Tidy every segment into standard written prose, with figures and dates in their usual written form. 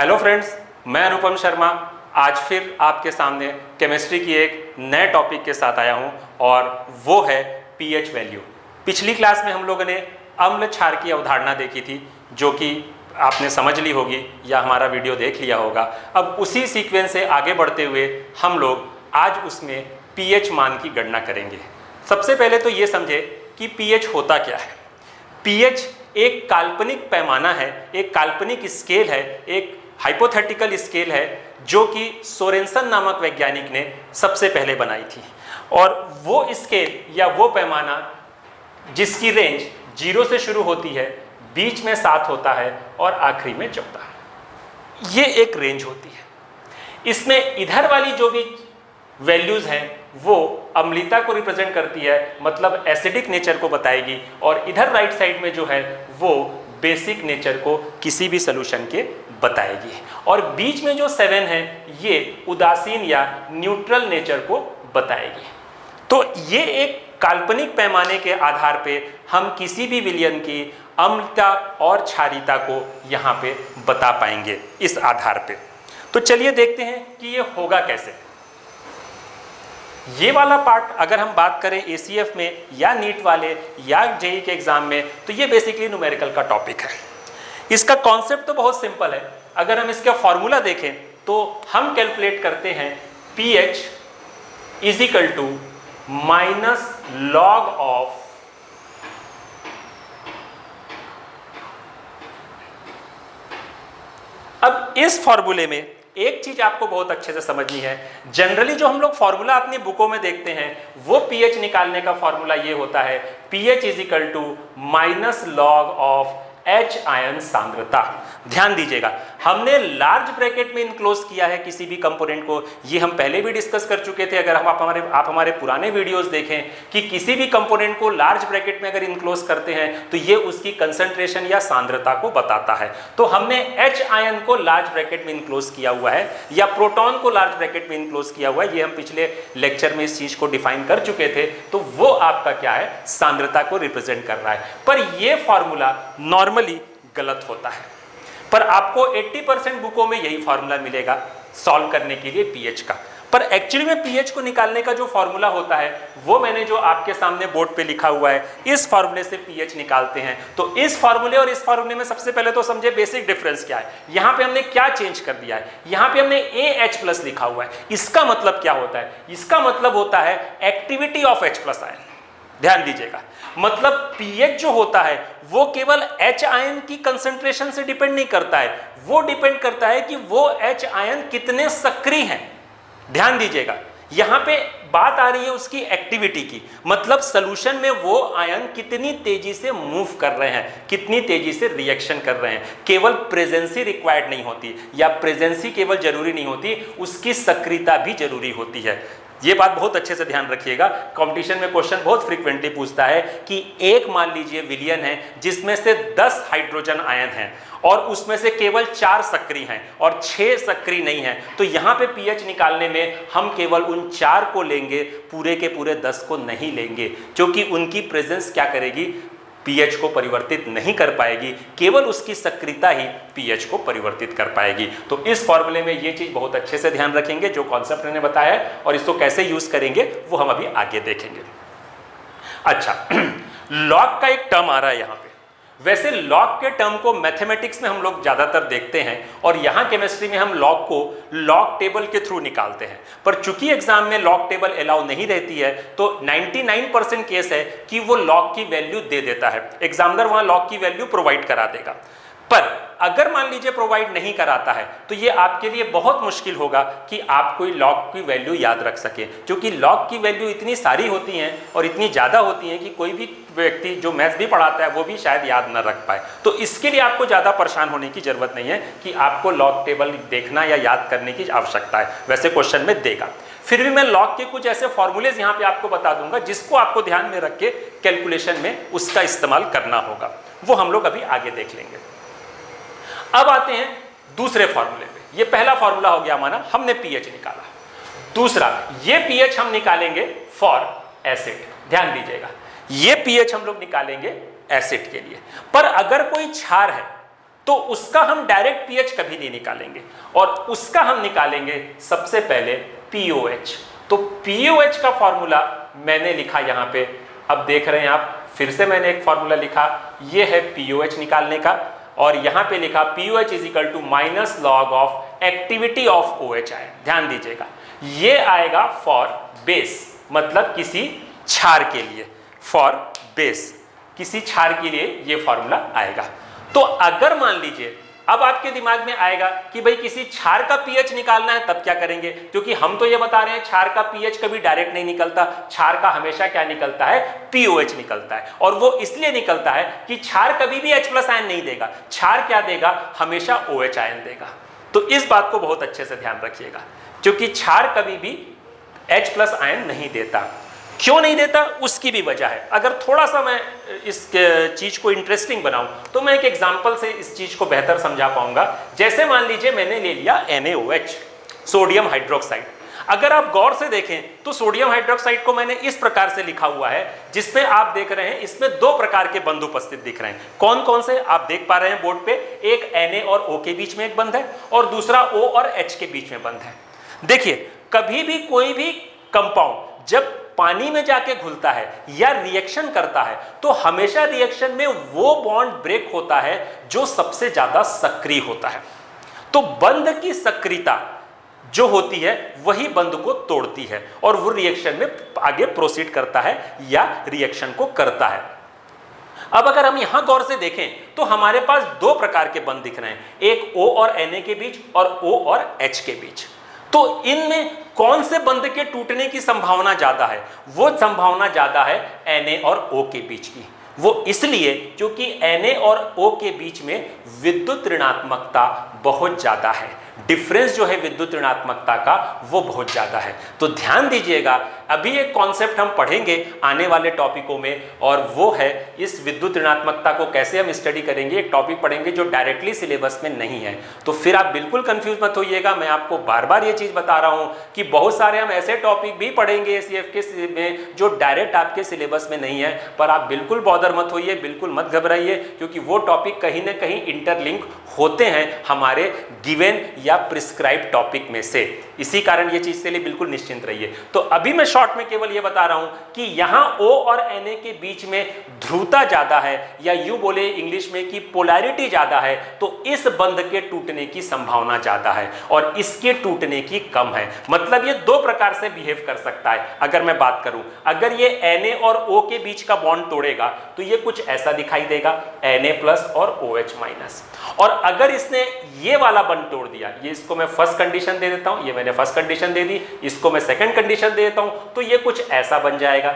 Hello friends, मैं अनुपम शर्मा आज फिर आपके सामने केमिस्ट्री की एक नए टॉपिक के साथ आया हूं और वो है पीएच वैल्यू। पिछली क्लास में हम लोगों ने अम्ल क्षार की अवधारणा देखी थी जो कि आपने समझ ली होगी या हमारा वीडियो देख लिया होगा। अब उसी सीक्वेंस से आगे बढ़ते हुए हम लोग आज उसमें पीएच मान की गणना करेंगे। सबसे पहले तो ये समझे कि पीएच होता क्या है। पीएच एक काल्पनिक पैमाना है, एक काल्पनिक स्केल है, एक हाइपोथेटिकल स्केल है जो कि सोरेनसन नामक वैज्ञानिक ने सबसे पहले बनाई थी। और वो स्केल या वो पैमाना जिसकी रेंज 0 से शुरू होती है, बीच में 7 होता है और आखिरी में 14। ये एक रेंज होती है। इसमें इधर वाली जो भी वैल्यूज हैं वो अम्लता को रिप्रेजेंट करती है, मतलब एसिडिक नेचर को बताएगी, और इधर राइट साइड में जो है वो बेसिक नेचर को किसी भी सॉल्यूशन के बताएगी। और बीच में जो 7 है ये उदासीन या न्यूट्रल नेचर को बताएगी। तो ये एक काल्पनिक पैमाने के आधार पे हम किसी भी विलयन की अम्लता और क्षारीयता को यहाँ पे बता पाएंगे इस आधार पे। तो चलिए देखते हैं कि ये होगा कैसे। ये वाला पार्ट अगर हम बात करें एसीएफ में या नीट वाले या जेईई के एग्जाम में, तो ये बेसिकली न्यूमेरिकल का टॉपिक है। इसका कॉन्सेप्ट तो बहुत सिंपल है। अगर हम इसका फॉर्मूला देखें तो हम कैलकुलेट करते हैं pH is equal to minus log of अब इस फॉर्मूले में एक चीज आपको बहुत अच्छे से समझनी है। जनरली जो हम लोग फॉर्मूला अपनी बुकों में देखते हैं वो पीएच निकालने का फॉर्मूला ये होता है pH is equal to minus log of H ion सांद्रता। ध्यान दीजिएगा, हमने लार्ज ब्रैकेट में इनक्लोज किया है किसी भी कंपोनेंट को। ये हम पहले भी डिस्कस कर चुके थे। अगर आप हमारे पुराने वीडियोस देखें कि किसी भी कंपोनेंट को लार्ज ब्रैकेट में अगर इनक्लोज करते हैं तो ये उसकी कंसंट्रेशन या सांद्रता को बताता है। तो हमने H आयन को लार्ज ब्रैकेट में इनक्लोज किया हुआ है या प्रोटॉन को लार्ज ब्रैकेट में इनक्लोज किया हुआ है। ये हम पिछले लेक्चर में इस चीज को डिफाइन कर चुके थे। तो वो आपका क्या है, सांद्रता को रिप्रेजेंट कर रहा है। पर ये फॉर्मूला नॉर्मली गलत होता है। पर आपको 80% बुकों में यही फॉर्मूला मिलेगा सॉल्व करने के लिए पीएच का। पर एक्चुअली में पीएच को निकालने का जो फॉर्मूला होता है वो मैंने जो आपके सामने बोर्ड पे लिखा हुआ है, इस फॉर्मूले से पीएच निकालते हैं। तो इस फॉर्मूले और इस फॉर्मूले में सबसे पहले तो समझे बेसिक डिफरेंस क्या है। यहाँ पे हमने क्या चेंज कर दिया है, यहाँ पे हमने AH+ लिखा हुआ है। इसका मतलब क्या होता है, इसका मतलब होता है एक्टिविटी ऑफ H+ आयन। ध्यान दीजिएगा, मतलब पीएच जो होता है वो केवल H आयन की कंसंट्रेशन से डिपेंड नहीं करता है, वो डिपेंड करता है कि वो H आयन कितने सक्रिय हैं। ध्यान दीजिएगा, यहां पे बात आ रही है उसकी एक्टिविटी की, मतलब सॉल्यूशन में वो आयन कितनी तेजी से मूव कर रहे हैं, कितनी तेजी से रिएक्शन कर रहे हैं। केवल प्रेजेंसी रिक्वायर्ड नहीं होती या प्रेजेंसी केवल जरूरी नहीं होती, उसकी सक्रियता भी जरूरी होती है। ये बात बहुत अच्छे से ध्यान रखिएगा। कंपटीशन में क्वेश्चन बहुत फ्रीक्वेंटली पूछता है कि एक मान लीजिए विलयन है जिसमें से 10 हाइड्रोजन आयन हैं और उसमें से केवल 4 सक्रिय हैं और 6 सक्रिय नहीं हैं। तो यहाँ पे पीएच निकालने में हम केवल उन 4 को लेंगे, पूरे के पूरे 10 को नहीं लेंगे, क्योंकि उनकी प्रेजेंस क्या करेगी, पीएच को परिवर्तित नहीं कर पाएगी। केवल उसकी सक्रियता ही पीएच को परिवर्तित कर पाएगी। तो इस फॉर्मूले में ये चीज बहुत अच्छे से ध्यान रखेंगे जो कॉन्सेप्ट मैंने बताया है, और इसको कैसे यूज करेंगे वो हम अभी आगे देखेंगे। अच्छा, लॉग का एक टर्म आ रहा है यहाँ पे। वैसे लॉग के टर्म को मैथमेटिक्स में हम लोग ज्यादातर देखते हैं और यहाँ केमिस्ट्री में हम लॉग को लॉग टेबल के थ्रू निकालते हैं। पर चूंकि एग्जाम में लॉग टेबल अलाउ नहीं रहती है तो 99% केस है कि वो लॉग की वैल्यू दे देता है, एग्जामिनर वहां लॉग की वैल्यू प्रोवाइड करा देगा। पर अगर मान लीजिए प्रोवाइड नहीं कराता है तो ये आपके लिए बहुत मुश्किल होगा कि आप कोई लॉग की वैल्यू याद रख सके, क्योंकि लॉग की वैल्यू इतनी सारी होती हैं और इतनी ज़्यादा होती हैं कि कोई भी व्यक्ति जो मैथ्स भी पढ़ाता है वो भी शायद याद न रख पाए। तो इसके लिए आपको ज़्यादा परेशान होने की जरूरत नहीं है कि आपको लॉग टेबल देखना या याद करने की आवश्यकता है। वैसे क्वेश्चन में देगा, फिर भी मैं लॉग के कुछ ऐसे फॉर्मूलेज यहाँ पे आपको बता दूंगा जिसको आपको ध्यान में रख के कैलकुलेशन में उसका इस्तेमाल करना होगा। वो हम लोग अभी आगे देख लेंगे। अब आते हैं दूसरे फॉर्मूले पे। ये पहला फॉर्मूला हो गया हमारा, हमने पीएच निकाला। दूसरा, ये पीएच हम निकालेंगे फॉर एसिड। ध्यान दीजिएगा, ये पीएच हम लोग निकालेंगे एसिड के लिए। पर अगर कोई क्षार है तो उसका हम डायरेक्ट पीएच कभी नहीं निकालेंगे, और उसका हम निकालेंगे सबसे पहले पीओएच। तो पीओएच का फॉर्मूला मैंने लिखा यहां पे, अब देख रहे हैं आप, फिर से मैंने एक फॉर्मूला लिखा, ये है पीओएच निकालने का, और यहां पे लिखा pOH is equal to minus log of activity of OH ion. ध्यान दीजिएगा, ये आएगा फॉर बेस, मतलब किसी क्षार के लिए, फॉर बेस, किसी क्षार के लिए ये फॉर्मूला आएगा। तो अगर मान लीजिए अब आपके दिमाग में आएगा कि भाई किसी क्षार का पीएच निकालना है, तब क्या करेंगे? क्योंकि हम तो ये बता रहे हैं क्षार का पीएच कभी डायरेक्ट नहीं निकलता, क्षार का हमेशा क्या निकलता है? पीओएच निकलता है। और वो इसलिए निकलता है कि क्षार कभी भी H+ आयन नहीं देगा, क्षार क्या देगा? हमेशा OH आयन देगा। तो इस बात को बहुत अच्छे से ध्यान रखिएगा, क्योंकि क्षार कभी भी H+ आयन नहीं देता। क्यों नहीं देता? उसकी भी वजह है। अगर थोड़ा सा मैं इस चीज को इंटरेस्टिंग बनाऊं तो मैं एक एग्जांपल से इस चीज को बेहतर समझा पाऊंगा। जैसे मान लीजिए मैंने ले लिया NaOH, सोडियम हाइड्रोक्साइड। अगर आप गौर से देखें तो सोडियम हाइड्रोक्साइड को मैंने इस प्रकार से लिखा हुआ है, जिसमें आप देख रहे हैं इसमें दो प्रकार के बंध उपस्थित दिख रहे हैं। कौन कौन से आप देख पा रहे हैं बोर्ड पे? एक Na और O के बीच में एक बंध है, और दूसरा O और H के बीच में बंध है। देखिए, कभी भी कोई भी कंपाउंड जब पानी में जाके घुलता है या रिएक्शन करता है, तो हमेशा रिएक्शन में वो बॉन्ड ब्रेक होता है जो सबसे ज्यादा सक्रिय होता है। तो बंध की सक्रियता जो होती है वही बंध को तोड़ती है, और वो रिएक्शन में आगे प्रोसीड करता है या रिएक्शन को करता है। अब अगर हम यहां गौर से देखें तो हमारे पास दो प्रकार के बंध दिख रहे हैं, एक O और Na के बीच और O और H के बीच। तो इनमें कौन से बंध के टूटने की संभावना ज्यादा है? वो संभावना ज्यादा है Na और O के बीच की। वो इसलिए क्योंकि Na और O के बीच में विद्युत ऋणात्मकता बहुत ज्यादा है। डिफरेंस जो है विद्युत ऋणात्मकता का वो बहुत ज्यादा है। तो ध्यान दीजिएगा, अभी एक कॉन्सेप्ट हम पढ़ेंगे आने वाले टॉपिकों में, और वो है इस विद्युत ऋणात्मकता को कैसे हम स्टडी करेंगे। एक टॉपिक पढ़ेंगे जो डायरेक्टली सिलेबस में नहीं है, तो फिर आप बिल्कुल कंफ्यूज मत होइएगा। मैं आपको बार बार ये चीज बता रहा हूं कि बहुत सारे हम ऐसे टॉपिक भी पढ़ेंगे SCF के में जो डायरेक्ट आपके सिलेबस में नहीं है, पर आप बिल्कुल बॉदर मत होइए, बिल्कुल मत घबराइए, क्योंकि वो टॉपिक कहीं ना कहीं इंटरलिंक होते हैं हमारे गिवन या प्रिस्क्राइब टॉपिक में से। इसी कारण ये चीज के लिए बिल्कुल निश्चिंत रहिए। तो अभी मैं शॉर्ट में केवल ये बता रहा हूं कि यहां O और Na के बीच में ध्रुवता ज्यादा है, या यूं बोले इंग्लिश में कि पोलैरिटी ज्यादा है, तो इस बंध के टूटने की संभावना ज्यादा है और इसके टूटने की कम है। मतलब ये दो प्रकार से बिहेव कर सकता है। अगर मैं बात करूं, अगर ये Na और O के बीच का बॉन्ड तोड़ेगा तो ये कुछ ऐसा दिखाई देगा, Na+ और OH-। और अगर इसने ये वाला बंध तोड़ दिया, ये इसको मैं फर्स्ट कंडीशन दे देता हूं, ये मैंने फर्स्ट कंडीशन दे दी, इसको मैं सेकंड कंडीशन दे देता हूं, तो ये कुछ ऐसा बन जाएगा।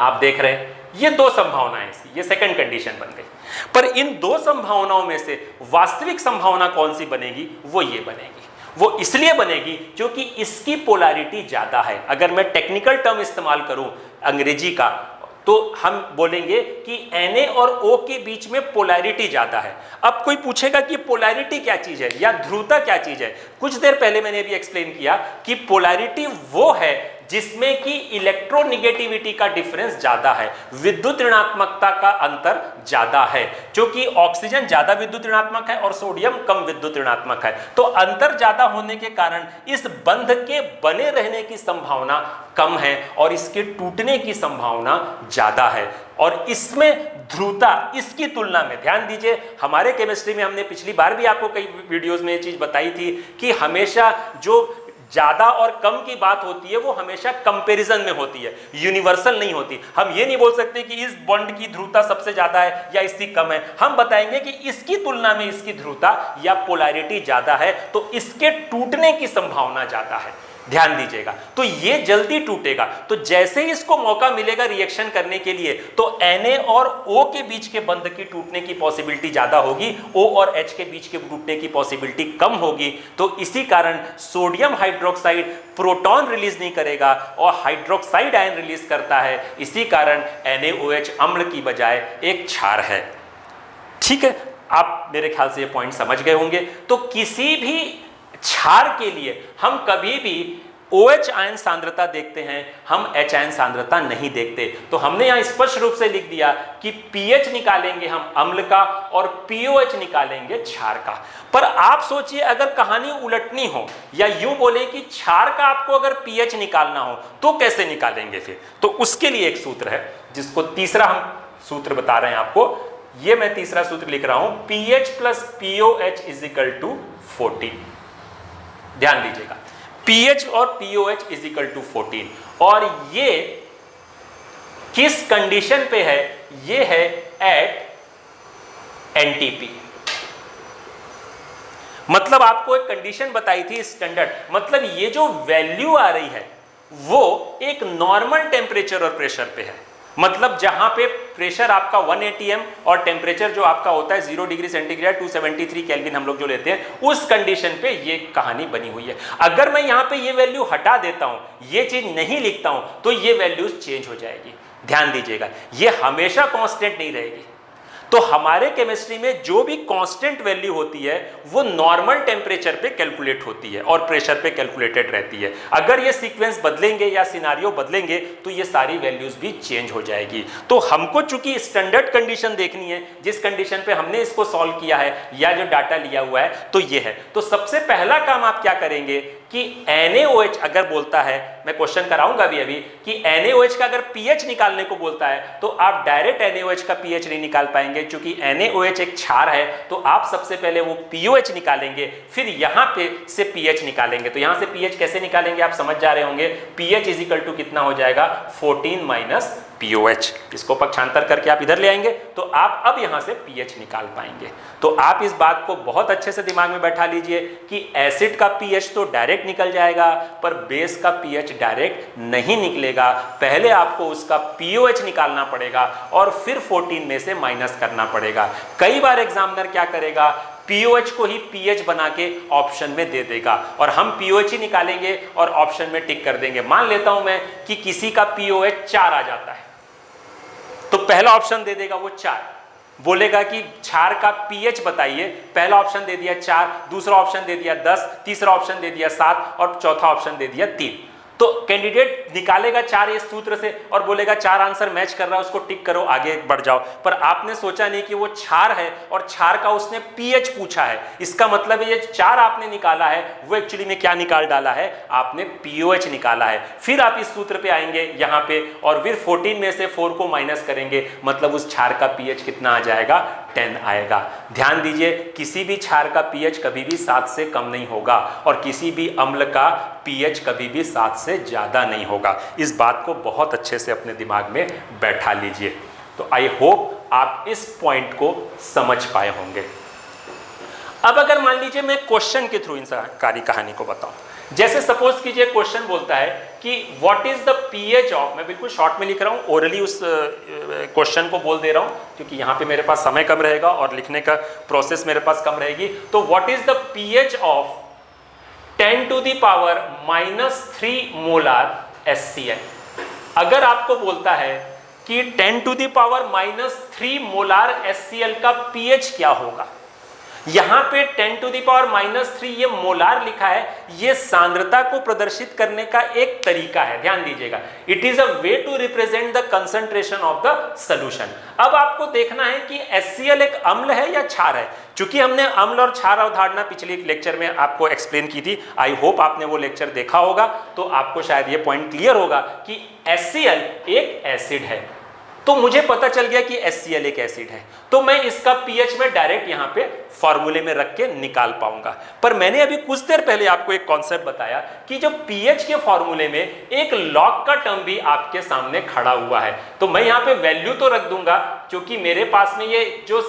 आप देख रहे हैं ये दो संभावनाएं इसकी, ये सेकंड कंडीशन बन गई। पर इन दो संभावनाओं में से वास्तविक संभावना कौन सी बनेगी? वो ये बनेगी। वो इसलिए बनेगी क्योंकि इसकी पोलैरिटी ज्यादा है। अगर मैं टेक्निकल टर्म इस्तेमाल करूं अंग्रेजी का, तो हम बोलेंगे कि Na और O के बीच में पोलैरिटी ज्यादा है। अब कोई पूछेगा कि पोलैरिटी क्या चीज है या ध्रुवता क्या चीज है? कुछ देर पहले मैंने भी एक्सप्लेन किया कि पोलैरिटी वो है जिसमें कि इलेक्ट्रोनिगेटिविटी का डिफरेंस ज्यादा है, विद्युत ऋणात्मकता का अंतर ज्यादा है। क्योंकि ऑक्सीजन ज्यादा विद्युत ऋणात्मक है और सोडियम कम विद्युत ऋणात्मक है, तो अंतर ज्यादा होने के कारण इस बंध के बने रहने की संभावना कम है और इसके टूटने की संभावना ज्यादा है। और इसमें ध्रुवता इसकी तुलना में, ध्यान दीजिए, हमारे केमिस्ट्री में हमने पिछली बार भी आपको कई वीडियोस में ये चीज बताई थी कि हमेशा जो ज्यादा और कम की बात होती है वो हमेशा कंपैरिजन में होती है, यूनिवर्सल नहीं होती। हम ये नहीं बोल सकते कि इस बॉन्ड की ध्रुवता सबसे ज्यादा है या इसकी कम है। हम बताएंगे कि इसकी तुलना में इसकी ध्रुवता या पोलैरिटी ज्यादा है, तो इसके टूटने की संभावना ज्यादा है। ध्यान दीजिएगा, तो ये जल्दी टूटेगा। तो जैसे ही इसको मौका मिलेगा रिएक्शन करने के लिए, तो Na और O के बीच के बंध की टूटने की पॉसिबिलिटी ज्यादा होगी, O और H के बीच के टूटने की पॉसिबिलिटी कम होगी। तो इसी कारण सोडियम हाइड्रोक्साइड प्रोटॉन रिलीज नहीं करेगा और हाइड्रोक्साइड आयन रिलीज करता है। इसी कारण NaOH अम्ल की बजाय एक क्षार है। ठीक है, आप मेरे ख्याल से ये पॉइंट समझ गए होंगे। तो किसी भी क्षार के लिए हम कभी भी OH आयन सांद्रता देखते हैं, हम H आयन सांद्रता नहीं देखते। तो हमने यहां स्पष्ट रूप से लिख दिया कि pH निकालेंगे हम अम्ल का और POH निकालेंगे क्षार का। पर आप सोचिए अगर कहानी उलटनी हो या यूं बोले कि क्षार का आपको अगर pH निकालना हो तो कैसे निकालेंगे फिर? तो उसके लिए एक सूत्र है जिसको तीसरा हम सूत्र बता रहे हैं आपको। ये मैं तीसरा सूत्र लिख रहा हूं, pH plus POH is equal to 14। ध्यान दीजिएगा, pH और POH इज इक्वल टू 14। और ये किस कंडीशन पे है? ये है एट NTP। मतलब आपको एक कंडीशन बताई थी स्टैंडर्ड, मतलब ये जो वैल्यू आ रही है वो एक नॉर्मल टेम्परेचर और प्रेशर पे है। मतलब जहां पे प्रेशर आपका 1 atm और टेम्परेचर जो आपका होता है 0 डिग्री सेंटीग्रेड 273 केल्विन हम लोग जो लेते हैं, उस कंडीशन पे ये कहानी बनी हुई है। अगर मैं यहां पे ये वैल्यू हटा देता हूं, ये चीज नहीं लिखता हूं, तो ये वैल्यूज चेंज हो जाएगी। ध्यान दीजिएगा, ये हमेशा कांस्टेंट नहीं रहेगी। तो हमारे केमिस्ट्री में जो भी कांस्टेंट वैल्यू होती है वो नॉर्मल टेम्परेचर पे कैलकुलेट होती है और प्रेशर पे कैलकुलेटेड रहती है। अगर ये सीक्वेंस बदलेंगे या सिनारियो बदलेंगे तो ये सारी वैल्यूज भी चेंज हो जाएगी। तो हमको चूंकि स्टैंडर्ड कंडीशन देखनी है, जिस कंडीशन पे हमने इसको सॉल्व किया है या जो डाटा लिया हुआ है, तो ये है। तो सबसे पहला काम आप क्या करेंगे कि NaOH अगर बोलता है, मैं क्वेश्चन कराऊंगा अभी कि NaOH का अगर pH निकालने को बोलता है तो आप डायरेक्ट NaOH का pH नहीं निकाल पाएंगे, क्योंकि NaOH एक क्षार है। तो आप सबसे पहले वो POH निकालेंगे, फिर यहां पे से pH निकालेंगे। तो यहां से pH कैसे निकालेंगे आप समझ जा रहे होंगे। pH इज इक्वल टू कितना हो जाएगा? 14 माइनस POH। इसको पक्षांतर करके आप इधर ले आएंगे तो आप अब यहां से pH निकाल पाएंगे। तो आप इस बात को बहुत अच्छे से दिमाग में बैठा लीजिए कि एसिड का pH तो डायरेक्ट निकल जाएगा, पर बेस का pH डायरेक्ट नहीं निकलेगा। पहले आपको उसका POH निकालना पड़ेगा और फिर 14 में से माइनस करना पड़ेगा। कई बार एग्जामिनर क्या करेगा, POH को ही pH बना के ऑप्शन में दे देगा और हम POH ही निकालेंगे और ऑप्शन में टिक कर देंगे। मान लेता हूं मैं कि किसी का POH 4 आ जाता है, तो पहला ऑप्शन दे देगा वो 4, बोलेगा कि क्षार का pH बताइए। पहला ऑप्शन दे दिया 4, दूसरा ऑप्शन दे दिया 10, तीसरा ऑप्शन दे दिया 7 और चौथा ऑप्शन दे दिया 3। तो कैंडिडेट निकालेगा 4 इस सूत्र से और बोलेगा 4 आंसर मैच कर रहा है, उसको टिक करो, आगे बढ़ जाओ। पर आपने सोचा नहीं कि वो क्षार है और क्षार का उसने pH पूछा है। इसका मतलब ये 4 आपने निकाला है, वो एक्चुअली में क्या निकाल डाला है? आपने POH निकाला है। फिर आप इस सूत्र पे आएंगे यहाँ पे और फिर 14 में से 4 को माइनस करेंगे, मतलब उस क्षार का pH कितना आ जाएगा? 10 आएगा। ध्यान दीजिए, किसी भी क्षार का pH कभी भी 7 से कम नहीं होगा और किसी भी अम्ल का pH कभी भी 7 से ज्यादा नहीं होगा। इस बात को बहुत अच्छे से अपने दिमाग में बैठा लीजिए। तो आई होप आप इस पॉइंट को समझ पाए होंगे। अब अगर मान लीजिए मैं क्वेश्चन के थ्रू इन सारी कहानी को बताऊं, जैसे सपोज कीजिए क्वेश्चन बोलता है कि what is the pH of, मैं बिल्कुल शॉर्ट में लिख रहा हूं, ओरली उस क्वेश्चन को बोल दे रहा हूं क्योंकि यहां पे मेरे पास समय कम रहेगा और लिखने का प्रोसेस मेरे पास कम रहेगी। तो what is the pH of 10 to the power -3 molar HCl। अगर आपको बोलता है कि 10 to the power -3 molar HCl का pH क्या होगा, यहां पे 10 to the power -3 ये मोलार लिखा है, ये सांद्रता को प्रदर्शित करने का एक तरीका है। ध्यान दीजिएगा, it is a way to represent the concentration of the solution. अब आपको देखना है कि HCl एक अम्ल है या क्षार है। चूंकि हमने अम्ल और क्षार अवधारणा पिछले लेक्चर में आपको एक्सप्लेन की थी, आई होप आपने वो लेक्चर देखा होगा, तो आपको शायद ये पॉइंट क्लियर होगा कि HCl एक एसिड है। तो मुझे पता चल गया कि HCl एक एसिड है, तो मैं इसका pH में डायरेक्ट यहां पे फॉर्मूले में रख के निकाल पाऊंगा। पर मैंने अभी कुछ देर पहले आपको एक कॉन्सेप्ट बताया कि जो pH के फॉर्मूले में एक लॉग का टर्म भी आपके सामने खड़ा हुआ है। तो मैं यहां पे वैल्यू तो रख दूंगा, क्योंकि मेरे पास में ये जो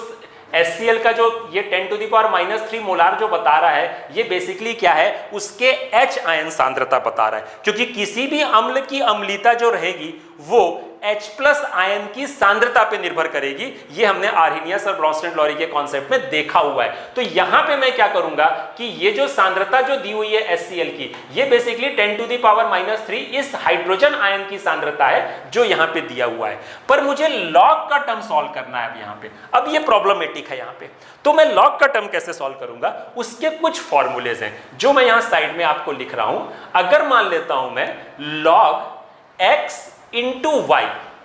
HCl का जो ये 10 to the power -3 मोलार जो बता रहा है, ये बेसिकली क्या है, उसके H आयन सांद्रता बता रहा है। क्योंकि किसी भी अम्ल की अम्लीता जो रहेगी वो H प्लस आयन की सांद्रता पे निर्भर करेगी। ये हमने आर्हेनियस और ब्रोंस्टेड-लॉरी के कॉन्सेप्ट में देखा हुआ है। तो यहां पे मैं क्या करूंगा कि ये जो सांद्रता जो दी हुई है HCl की, ये बेसिकली 10 टू द पावर -3 इस हाइड्रोजन आयन की सांद्रता है जो यहां पे दिया हुआ है। पर मुझे लॉग का टर्म सॉल्व करना है अब यहां पे। अब ये प्रॉब्लमेटिक है यहां पे, तो मैं लॉग का टर्म कैसे सॉल्व करूंगा, उसके कुछ फॉर्मूलेज हैं जो मैं यहां साइड में आपको लिख रहा हूं। अगर मान लेता हूं मैं log x इंटू वाई,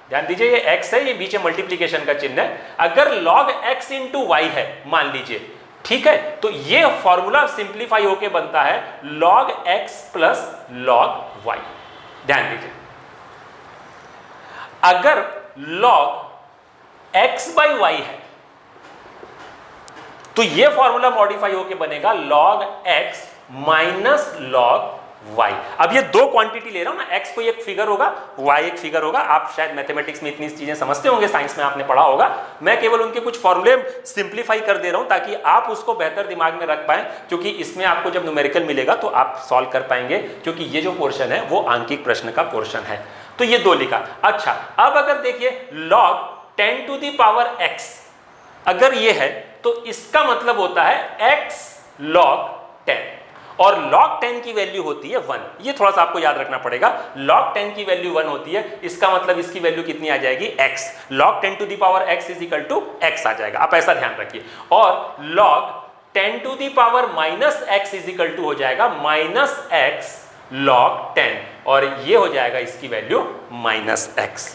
ध्यान दीजिए ये x है, ये बीच में मल्टीप्लीकेशन का चिन्ह है। अगर log x इंटू वाई है मान लीजिए, ठीक है, तो ये फॉर्मूला सिंप्लीफाई होके बनता है log x plus log y। ध्यान दीजिए, अगर log x बाई वाई है तो ये फॉर्मूला मॉडिफाई होके बनेगा log x minus log y। अब ये दो क्वांटिटी ले रहा हूं ना, x कोई एक फिगर होगा, y एक फिगर होगा। आप शायद मैथमेटिक्स में इतनी चीजें समझते होंगे, साइंस में आपने पढ़ा होगा। मैं केवल उनके कुछ फॉर्मूले सिंप्लीफाई कर दे रहा हूं ताकि आप उसको बेहतर दिमाग में रख पाएं, क्योंकि इसमें आपको जब न्यूमेरिकल मिलेगा तो आप सॉल्व कर पाएंगे, क्योंकि ये जो पोर्शन है वो आंकिक प्रश्न का पोर्शन है। तो ये दो लिखा। अच्छा, अब अगर देखिए log 10 to the power x अगर ये है तो इसका मतलब होता है x log 10, और log 10 की वैल्यू होती है 1। ये थोड़ा सा आपको याद रखना पड़ेगा, log 10 की वैल्यू 1 होती है, इसका मतलब इसकी वैल्यू कितनी आ जाएगी x। log 10 to the power x is equal to x आ जाएगा, आप ऐसा ध्यान रखिए। और log 10 to the power minus x is equal to हो जाएगा माइनस x log 10, और ये हो जाएगा इसकी वैल्यू माइनस x।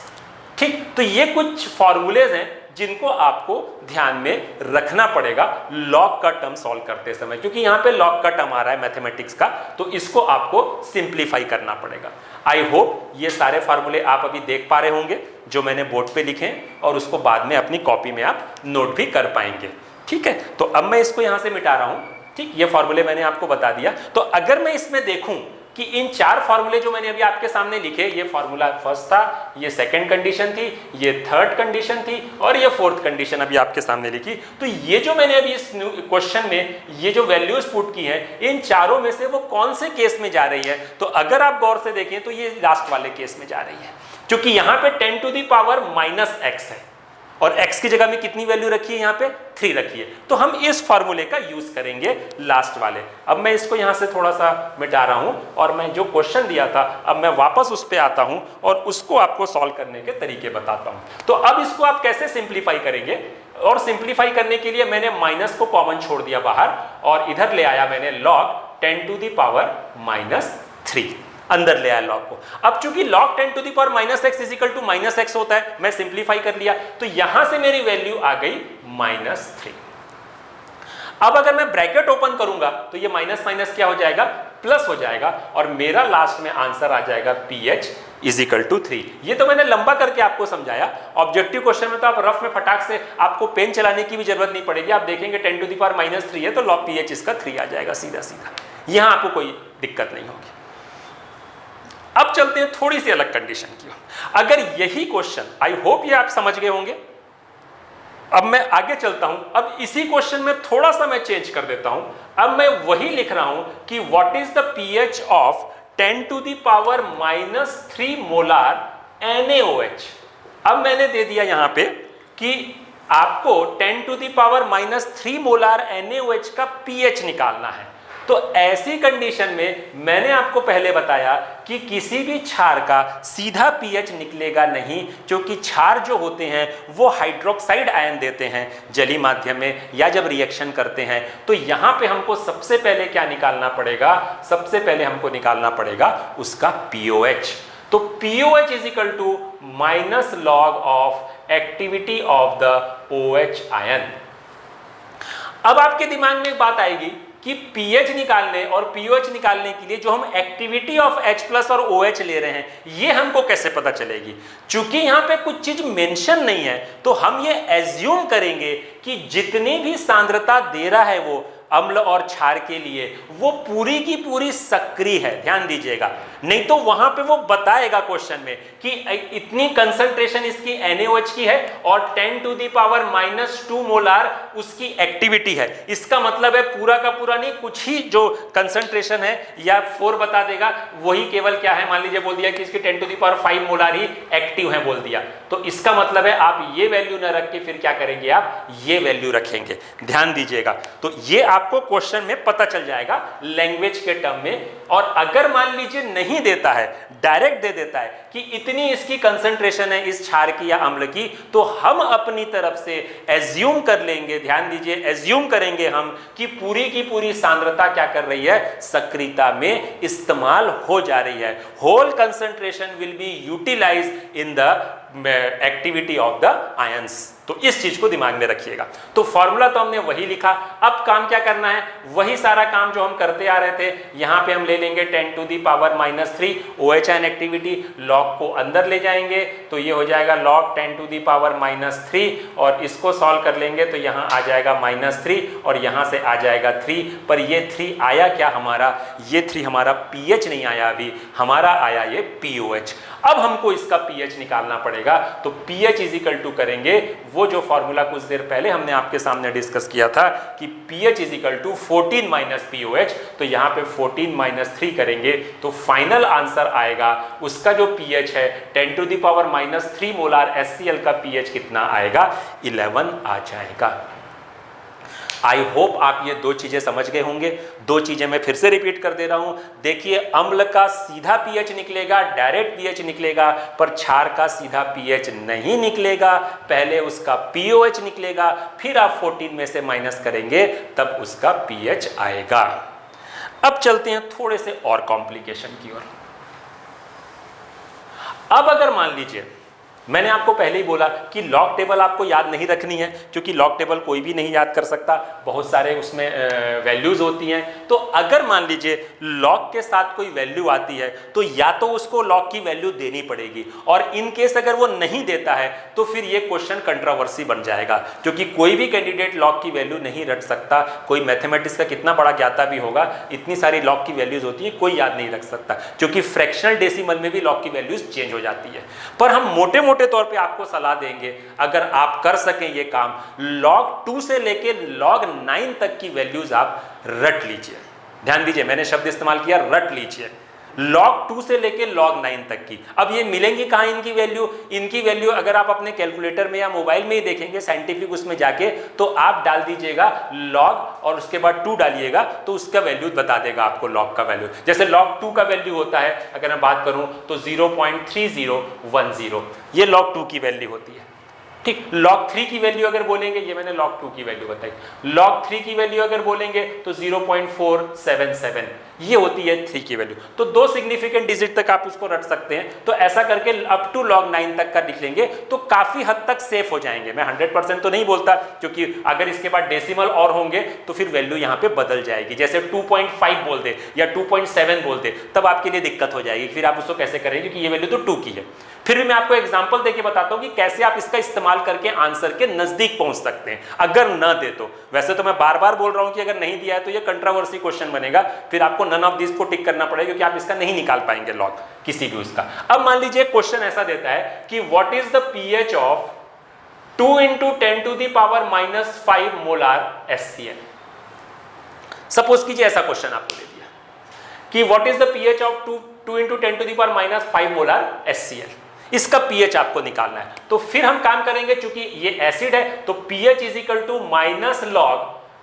ठीक, तो ये कुछ फॉर्मूलेज हैं जिनको आपको ध्यान में रखना पड़ेगा लॉग का टर्म सॉल्व करते समय, क्योंकि यहां पे लॉग का टर्म आ रहा है मैथमेटिक्स का, तो इसको आपको सिंप्लीफाई करना पड़ेगा। आई होप ये सारे फार्मूले आप अभी देख पा रहे होंगे जो मैंने बोर्ड पे लिखे हैं, और उसको बाद में अपनी कॉपी में आप नोट भी कर पाएंगे। ठीक है, तो अब मैं इसको यहां से मिटा रहा हूं। ठीक, ये फॉर्मूले मैंने आपको बता दिया। तो अगर मैं इसमें देखूं कि इन चार फॉर्मूले जो मैंने अभी आपके सामने लिखे, ये फॉर्मूला फर्स्ट था, ये सेकंड कंडीशन थी, ये थर्ड कंडीशन थी, और ये फोर्थ कंडीशन अभी आपके सामने लिखी। तो ये जो मैंने अभी इस क्वेश्चन में ये जो वैल्यूज पुट की हैं, इन चारों में से वो कौन से केस में जा रही है, तो अगर आप गौर से देखें तो ये लास्ट वाले केस में जा रही है, क्योंकि यहां पे 10 to the power minus x है, और x की जगह में कितनी वैल्यू रखी है, यहाँ पे 3 रखी है। तो हम इस फॉर्मूले का यूज करेंगे लास्ट वाले। अब मैं इसको यहाँ से थोड़ा सा मिटा रहा हूँ, और मैं जो क्वेश्चन दिया था अब मैं वापस उस पे आता हूँ और उसको आपको सॉल्व करने के तरीके बताता हूँ। तो अब इसको आप कैसे सिंप्लीफाई करेंगे, और सिंप्लीफाई करने के लिए मैंने माइनस को कॉमन छोड़ दिया बाहर, और इधर ले आया मैंने log 10 टू द पावर -3, अंदर ले आया लॉग को। अब चूंकि log 10 to the power -x is equal to -x होता है, मैं सिंप्लीफाई कर लिया, तो यहां से मेरी वैल्यू आ गई -3। अब अगर मैं ब्रैकेट ओपन करूंगा तो ये माइनस माइनस क्या हो जाएगा, प्लस हो जाएगा, और मेरा लास्ट में आंसर आ जाएगा pH इज इक्वल टू 3। ये तो मैंने लंबा करके आपको समझाया। ऑब्जेक्टिव क्वेश्चन में तो आप रफ में फटाक से आपको पेन चलाने की भी जरूरत नहीं पड़ेगी, आप देखेंगे 10 टू द पावर -3 है तो log pH इसका 3 आ जाएगा सीधा सीधा, यहां आपको कोई दिक्कत नहीं होगी। अब चलते हैं थोड़ी सी अलग कंडीशन की। अगर यही क्वेश्चन, आई होप ये आप समझ गए होंगे, अब मैं आगे चलता हूं। अब इसी क्वेश्चन में थोड़ा सा मैं चेंज कर देता हूं। अब मैं वही लिख रहा हूं कि what is the pH of 10 to the power -3 molar NaOH। अब मैंने दे दिया यहां पे कि आपको 10 to the power -3 molar NaOH का pH निकालना है। तो ऐसी कंडीशन में मैंने आपको पहले बताया कि किसी भी क्षार का सीधा pH निकलेगा नहीं, क्योंकि क्षार जो होते हैं वो हाइड्रोक्साइड आयन देते हैं जलीय माध्यम में, या जब रिएक्शन करते हैं। तो यहां पे हमको सबसे पहले क्या निकालना पड़ेगा, सबसे पहले हमको निकालना पड़ेगा उसका pOH। तो pOH is equal to minus log of activity of the OH ion. अब आपके दिमाग में एक बात आएगी कि pH निकालने और pOH निकालने के लिए जो हम एक्टिविटी ऑफ H प्लस और OH ले रहे हैं, ये हमको कैसे पता चलेगी। चूंकि यहाँ पे कुछ चीज मेंशन नहीं है, तो हम ये एज्यूम करेंगे कि जितनी भी सांद्रता दे रहा है वो अम्ल और क्षार के लिए वो पूरी की पूरी सक्रिय है, ध्यान दीजिएगा। नहीं तो वहां पे वो बताएगा क्वेश्चन में कि इतनी कंसंट्रेशन इसकी NaOH की है और 10⁻⁻² मोलार उसकी एक्टिविटी है। इसका मतलब है पूरा का पूरा नहीं, कुछ ही जो कंसंट्रेशन है या 4 बता देगा, वही केवल क्या है, मान लीजिए बोल दिया कि इसकी 10⁵ मोलार ही एक्टिव है बोल दिया, तो इसका मतलब है आप ये वैल्यू न रख के फिर क्या करेंगे, आप ये वैल्यू रखेंगे। ध्यान दीजिएगा, तो ये आपको क्वेश्चन में पता चल जाएगा लैंग्वेज के टर्म में। और अगर मान लीजिए नहीं देता है, डायरेक्ट दे देता है कि इतनी इसकी कंसंट्रेशन है इस क्षार की या अम्ल की, तो हम अपनी तरफ से एज्यूम कर लेंगे, ध्यान दीजिए, एज्यूम करेंगे हम कि पूरी की पूरी सांद्रता क्या कर रही है, सक्रियता में इस्तेमाल हो जा रही है। Whole concentration will be utilize in the activity of the ions. तो इस चीज को दिमाग में रखिएगा। तो फॉर्मूला तो हमने वही लिखा, अब काम क्या करना है, वही सारा काम जो हम करते आ रहे थे। यहां पे हम ले लेंगे 10⁻³ OH आयन एक्टिविटी, लॉग को अंदर ले जाएंगे तो ये हो जाएगा log 10⁻³ और इसको सॉल्व कर लेंगे तो यहां आ जाएगा -3 और यहां से आ जाएगा 3। पर ये 3 आया क्या हमारा, ये 3 हमारा pH नहीं आया, अभी हमारा आया ये POH। अब हमको इसका pH निकालना पड़ेगा, तो pH = करेंगे वो जो फॉर्मूला कुछ देर पहले हमने आपके सामने डिस्कस किया था कि pH = 14 - POH। तो यहाँ पे 14 - 3 करेंगे तो फाइनल आंसर आएगा उसका जो pH है 10⁻³ मोलार HCl का pH कितना आएगा, 11 आ जाएगा। आई होप आप ये 2 चीजें समझ गए होंगे। 2 चीजें मैं फिर से रिपीट कर दे रहा हूं। देखिए, अम्ल का सीधा pH निकलेगा, डायरेक्ट pH निकलेगा, पर क्षार का सीधा pH नहीं निकलेगा, पहले उसका POH निकलेगा, फिर आप 14 में से माइनस करेंगे तब उसका pH आएगा। अब चलते हैं थोड़े से और कॉम्प्लिकेशन की ओर। अब अगर मान लीजिए, मैंने आपको पहले ही बोला कि लॉग टेबल आपको याद नहीं रखनी है, क्योंकि लॉग टेबल कोई भी नहीं याद कर सकता, बहुत सारे उसमें वैल्यूज होती हैं। तो अगर मान लीजिए लॉग के साथ कोई वैल्यू आती है तो या तो उसको लॉग की वैल्यू देनी पड़ेगी, और इन केस अगर वो नहीं देता है तो फिर ये क्वेश्चन कंट्रोवर्सी बन जाएगा, क्योंकि कोई भी कैंडिडेट लॉग की वैल्यू नहीं रख सकता। कोई मैथमेटिक्स का कितना बड़ा ज्ञाता भी होगा, इतनी सारी लॉग की वैल्यूज होती है, कोई याद नहीं रख सकता, क्योंकि फ्रैक्शनल डेसिमल में भी लॉग की वैल्यूज चेंज हो जाती है। पर हम मोटे मोटे तौर पे आपको सलाह देंगे, अगर आप कर सकें ये काम, log 2 से लेके log 9 तक की वैल्यूज आप रट लीजिए। ध्यान दीजिए, मैंने शब्द इस्तेमाल किया रट लीजिए, log 2 से लेके log 9 तक की। अब ये मिलेंगी कहां इनकी वैल्यू, इनकी वैल्यू अगर आप अपने कैलकुलेटर में या मोबाइल में ही देखेंगे, साइंटिफिक उसमें जाके, तो आप डाल दीजिएगा log और उसके बाद 2 डालिएगा तो उसका वैल्यू बता देगा आपको log का वैल्यू। जैसे log 2 का वैल्यू होता है, अगर मैं बात करूं तो 0.3010, ये log 2 की वैल्यू होती है। ठीक, log 3 की वैल्यू अगर बोलेंगे, ये मैंने log 2 की वैल्यू बताई, log 3 की वैल्यू अगर बोलेंगे तो 0.477, ये होती है 3 की वैल्यू। तो 2 सिग्निफिकेंट डिजिट तक आप उसको रट सकते हैं। तो ऐसा करके अप टू log 9 तक का लिख लेंगे तो काफी हद तक सेफ हो जाएंगे। मैं 100% तो नहीं बोलता, क्योंकि अगर इसके बाद डेसिमल और होंगे तो फिर वैल्यू यहाँ पे बदल जाएगी। जैसे 2.5 बोल दे या 2.7 बोल दे, तब आपके लिए दिक्कत हो जाएगी, फिर आप उसको कैसे करेंगे, क्योंकि ये वैल्यू तो 2 की है। फिर भी मैं आपको एग्जांपल देके बताता हूं कि कैसे आप इसका इस्तेमाल करके आंसर के नजदीक पहुंच सकते हैं, अगर न दे तो। वैसे तो मैं बार बार बोल रहा हूं कि अगर नहीं दिया है तो ये कंट्रोवर्सी क्वेश्चन बनेगा, फिर आपको नन ऑफ दिस को टिक करना पड़ेगा, क्योंकि आप इसका नहीं निकाल पाएंगे लॉग किसी भी उसका। अब मान लीजिए क्वेश्चन ऐसा देता है कि what is the pH of 2 × 10⁻⁻5 molar HCl। Suppose कीजिए ऐसा क्वेश्चन आपको दे दिया कि what is the pH of 2 × 10⁻5 molar HCl, इसका pH आपको निकालना है। तो फिर हम काम करेंगे, चूंकि ये एसिड है तो pH = log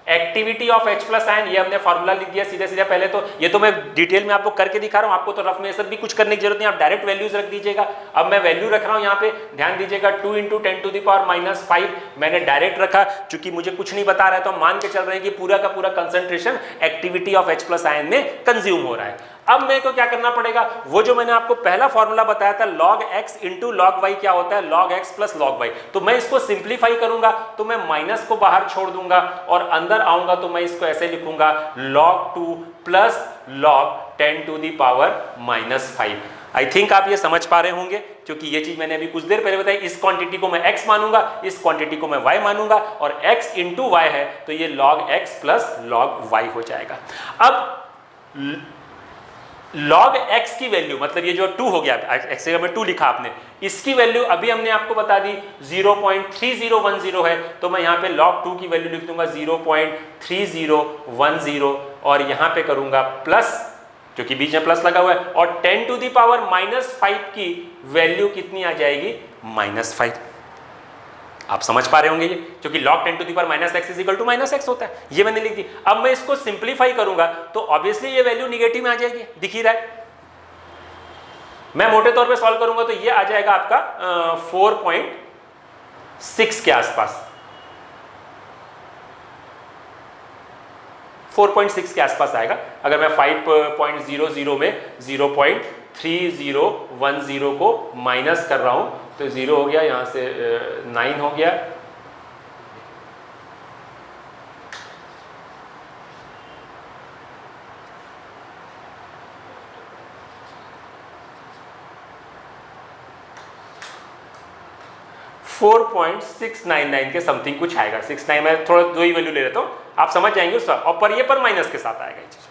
activity of H+ ion, ये हमने फॉर्मूला लिख दिया सीधे सीधे। पहले तो ये तो मैं डिटेल में आपको करके दिखा रहा हूं, आपको तो रफ में सब भी कुछ करने की जरूरत नहीं, आप डायरेक्ट वैल्यूज रख दीजिएगा। अब मैं वैल्यू रख रहा हूं यहाँ पे, ध्यान दीजिएगा, 2 × 10⁻5 मैंने डायरेक्ट रखा, चूंकि मुझे कुछ नहीं बता रहा है तो हम मान के चल रहे हैं कि पूरा का पूरा concentration activity of H+ ion में कंज्यूम हो रहा है। अब मेरे को क्या करना पड़ेगा, वो जो मैंने आपको पहला फॉर्मूला बताया था log x × log y, क्या होता है log x + log y। तो मैं इसको सिंप्लीफाई करूंगा तो मैं माइनस को बाहर छोड़ दूंगा और अंदर आऊंगा तो मैं इसको ऐसे लिखूंगा log 2 + log 10⁻⁻5। आई थिंक आप ये समझ पा रहे होंगे, क्योंकि ये चीज मैंने अभी कुछ देर पहले बताई। इस क्वांटिटी को मैं x मानूंगा, इस क्वांटिटी को मैं y मानूंगा, और x इंटू वाई है तो ये log x plus log y हो जाएगा। अब log x की वैल्यू, मतलब ये जो 2 हो गया, x जगह में 2 लिखा आपने, इसकी वैल्यू अभी हमने आपको बता दी 0.3010 है, तो मैं यहाँ पे log 2 की वैल्यू लिख दूंगा 0.3010 और यहाँ पे करूंगा प्लस, क्योंकि बीच में प्लस लगा हुआ है, और 10 टू दी पावर -5 की वैल्यू कितनी आ जाएगी, -5। आप समझ पा रहे होंगे ये, क्योंकि log 10 to the power -x is equal to -x होता है, ये मैंने लिख दी। अब मैं इसको सिंप्लीफाई करूंगा तो ऑब्वियसली ये वैल्यू निगेटिव में आ जाएगी, दिख ही रहा है। मैं मोटे तौर पे सॉल्व करूंगा तो ये आ जाएगा आपका 4.6 के आसपास, 4.6 के आसपास आएगा। अगर मैं 5.00 में 0.3010 को माइनस कर रहा हूं तो 0 हो गया, यहां से 9 हो गया, $4.699 के समथिंग कुछ आएगा। 69 में थोड़ा दो ही वैल्यू ले लेता हूँ, आप समझ जाएंगे उसका, और पर ये पर माइनस के साथ आएगा, ये चीज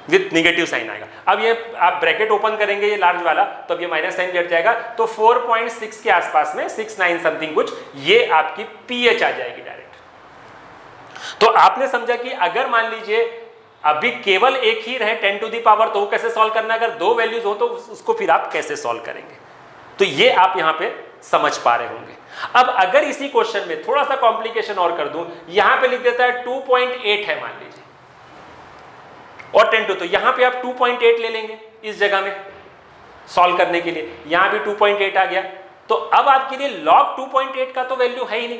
विथ निगेटिव साइन आएगा। अब ये आप ब्रैकेट ओपन करेंगे ये लार्ज वाला, तो अब ये माइनस साइन बैठ जाएगा, तो 4.6 के आसपास में 69 समथिंग कुछ, ये आपकी पीएच आ जाएगी डायरेक्ट। तो आपने समझा कि अगर मान लीजिए अभी केवल एक ही रहे 10 टू दी पावर, तो वो कैसे सॉल्व करना है, अगर दो वैल्यूज हो तो उसको फिर आप कैसे सॉल्व करेंगे, तो ये आप यहां पे समझ पा रहे होंगे। अब अगर इसी क्वेश्चन में थोड़ा सा कॉम्प्लिकेशन और कर दूं, यहां पे लिख देता है 2.8 है मान लीजिए, और 10 टू, तो यहां पे आप 2.8 ले लेंगे इस जगह में सॉल्व करने के लिए, यहां भी 2.8 आ गया, तो अब आपके लिए log 2.8 का तो वैल्यू है ही नहीं,